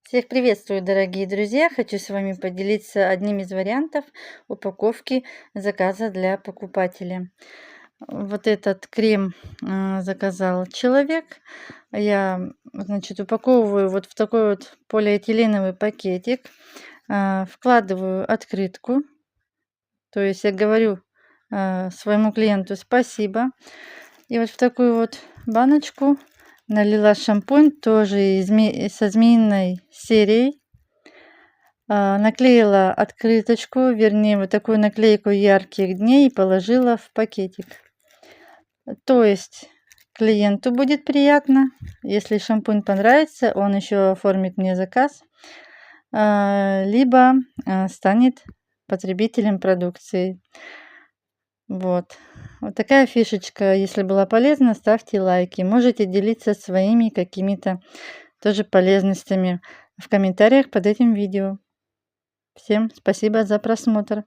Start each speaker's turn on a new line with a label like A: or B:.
A: Всех приветствую, дорогие друзья! Хочу с вами поделиться одним из вариантов упаковки заказа для покупателя. Вот этот крем заказал человек. Я, значит, упаковываю вот в такой вот полиэтиленовый пакетик, вкладываю открытку. То есть я говорю своему клиенту спасибо. И вот в такую вот баночку налила шампунь, тоже со змеиной серией. Наклеила открыточку, вернее, вот такую наклейку ярких дней и положила в пакетик. То есть клиенту будет приятно. Если шампунь понравится, он еще оформит мне заказ, либо станет потребителем продукции. Вот такая фишечка. Если была полезна, ставьте лайки. Можете делиться своими какими-то тоже полезностями в комментариях под этим видео. Всем спасибо за просмотр.